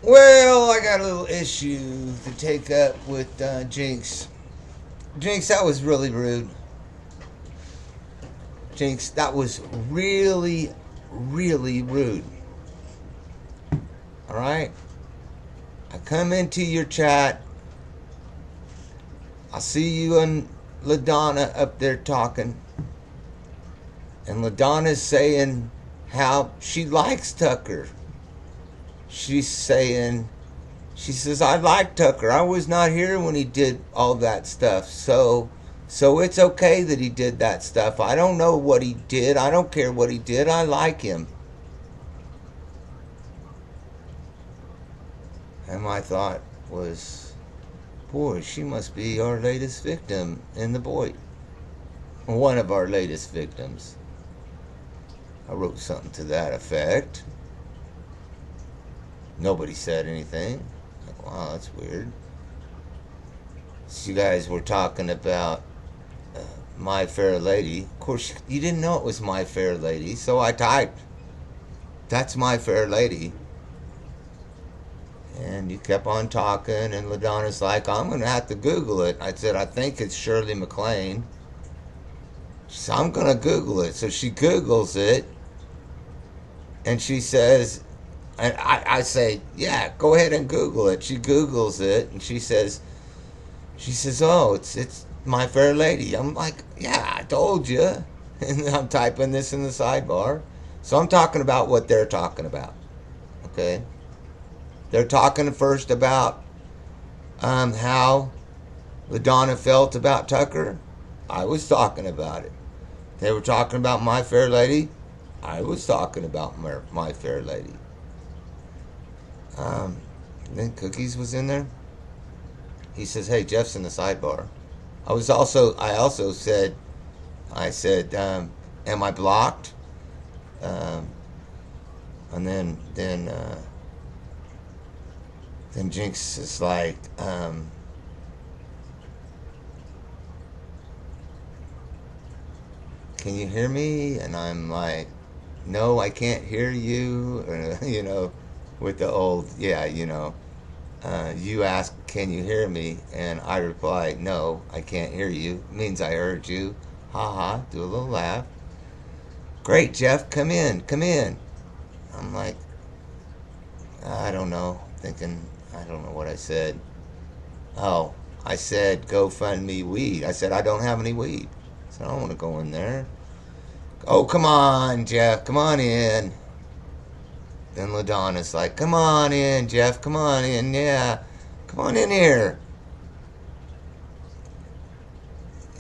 Well, I got a little issue to take up with Jinx. Jinx, that was really rude. Jinx, that was really, really rude. All right? I come into your chat. I see you and LaDonna up there talking. And LaDonna's saying how she likes Tucker. She's saying, she says, I like Tucker. I was not here when he did all that stuff. So it's okay that he did that stuff. I don't know what he did. I don't care what he did. I like him. And my thought was, boy, she must be our latest victim in the boy. One of our latest victims. I wrote something to that effect. Nobody said anything. Like, wow, that's weird. So you guys were talking about My Fair Lady. Of course, you didn't know it was My Fair Lady, so I typed, that's My Fair Lady. And you kept on talking, and LaDonna's like, I'm going to have to Google it. I said, I think it's Shirley MacLaine. She said, I'm going to Google it. So she Googles it, and she says, and I say, yeah, go ahead and Google it. She Googles it, and she says, oh, it's My Fair Lady. I'm like, yeah, I told you. And I'm typing this in the sidebar. So I'm talking about what they're talking about. Okay? They're talking first about how LaDonna felt about Tucker. I was talking about it. They were talking about My Fair Lady. I was talking about My Fair Lady. Then Cookies was in there. He says, hey, Jeff's in the sidebar. I also said, am I blocked? And then Jinx is like, can you hear me? And I'm like, no, I can't hear you. With the old, yeah, you ask, can you hear me? And I reply, no, I can't hear you. It means I heard you. Ha ha, do a little laugh. Great, Jeff, come in. I'm like, I don't know. Thinking, I don't know what I said. Oh, I said, go fund me weed. I said, I don't have any weed. So I don't want to go in there. Oh, come on, Jeff, come on in. Then LaDonna's like, come on in, Jeff, come on in, yeah. Come on in here.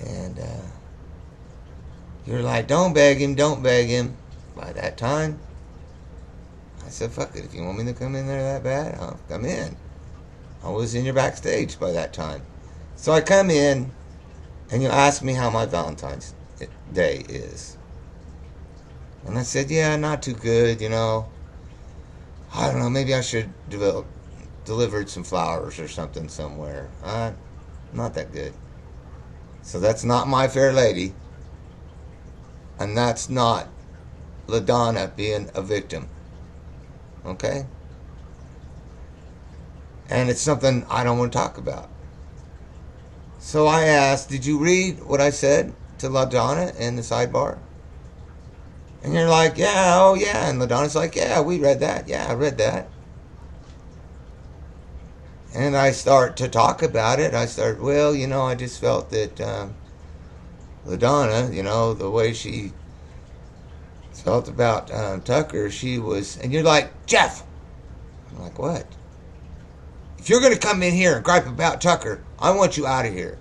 And you're like, don't beg him. By that time, I said, fuck it. If you want me to come in there that bad, I'll come in. I was in your backstage by that time. So I come in, and you ask me how my Valentine's Day is. And I said, yeah, not too good, I don't know, maybe I should delivered some flowers or something somewhere. Not that good. So that's not My Fair Lady. And that's not LaDonna being a victim. Okay? And it's something I don't want to talk about. So I asked, did you read what I said to LaDonna in the sidebar? And you're like, yeah, oh yeah. And LaDonna's like, yeah, we read that. Yeah, I read that. And I start to talk about it. I just felt that LaDonna, the way she felt about Tucker, she was, and you're like, Jeff. I'm like, what? If you're going to come in here and gripe about Tucker, I want you out of here.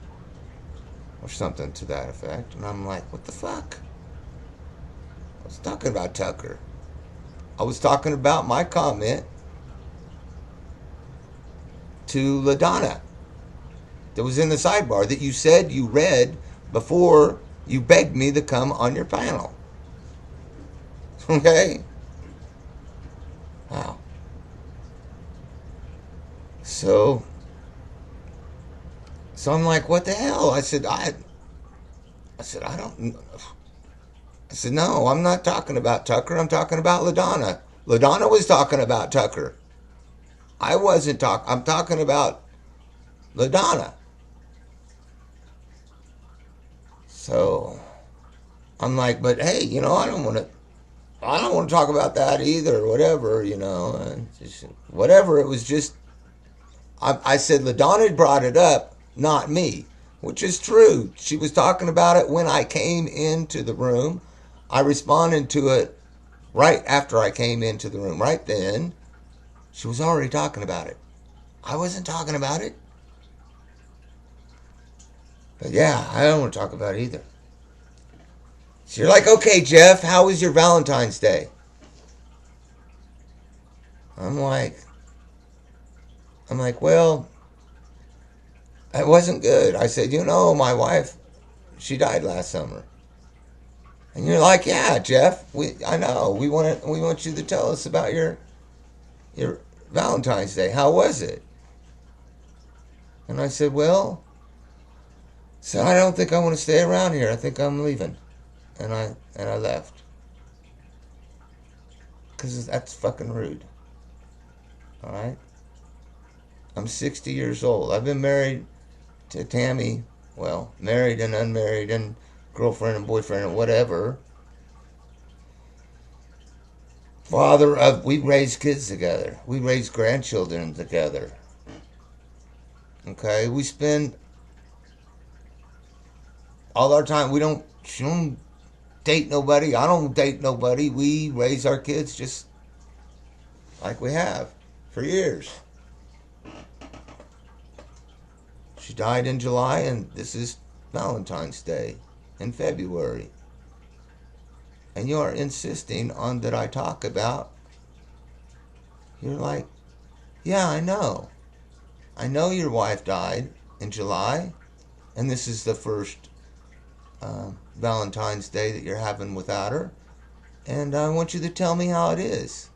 Or something to that effect. And I'm like, what the fuck? I was talking about Tucker. I was talking about my comment to LaDonna that was in the sidebar that you said you read before you begged me to come on your panel. Okay? Wow. So I'm like, what the hell? I said, I don't. I said, no, I'm not talking about Tucker. I'm talking about LaDonna. LaDonna was talking about Tucker. I wasn't talking. I'm talking about LaDonna. So I'm like, but hey, I don't want to. I don't want to talk about that either. Whatever, and just, whatever. It was just. I said LaDonna had brought it up, not me, which is true. She was talking about it when I came into the room. I responded to it right after I came into the room. Right then, she was already talking about it. I wasn't talking about it. But yeah, I don't want to talk about it either. So you're like, okay, Jeff, how was your Valentine's Day? I'm like, well, it wasn't good. I said, my wife, she died last summer. And you're like, yeah, Jeff, I know. We want you to tell us about your Valentine's Day. How was it? And I said, well, so I don't think I want to stay around here. I think I'm leaving. And I left. Because that's fucking rude. All right? I'm 60 years old. I've been married to Tammy. Well, married and unmarried and girlfriend and boyfriend and whatever. We raised kids together. We raised grandchildren together. Okay? We spend all our time. She don't date nobody. I don't date nobody. We raise our kids just like we have for years. She died in July, and this is Valentine's Day in February. And you are insisting on that I talk about. You're like, yeah, I know. I know your wife died in July, and this is the first Valentine's Day that you're having without her. And I want you to tell me how it is.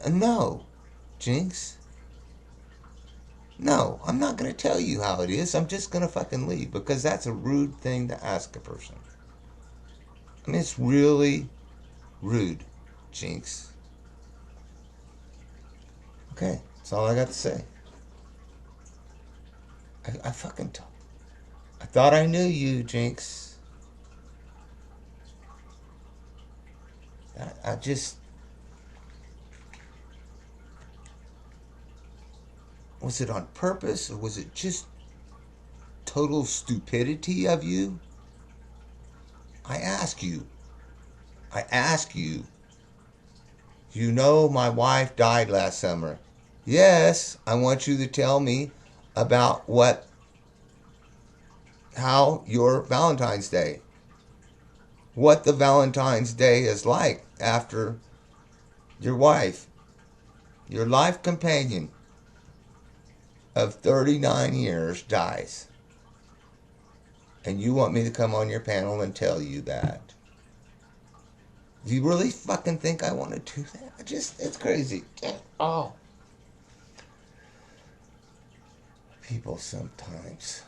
And no, Jinx. No, I'm not going to tell you how it is. I'm just going to fucking leave because that's a rude thing to ask a person. I mean, it's really rude, Jinx. Okay, that's all I got to say. I fucking I thought I knew you, Jinx. I just... Was it on purpose or was it just total stupidity of you? I ask you. You know my wife died last summer. Yes, I want you to tell me about how your Valentine's Day, what the Valentine's Day is like after your wife, your life companion of 39 years dies. And you want me to come on your panel and tell you that. Do you really fucking think I want to do that? It's crazy. Oh. People sometimes.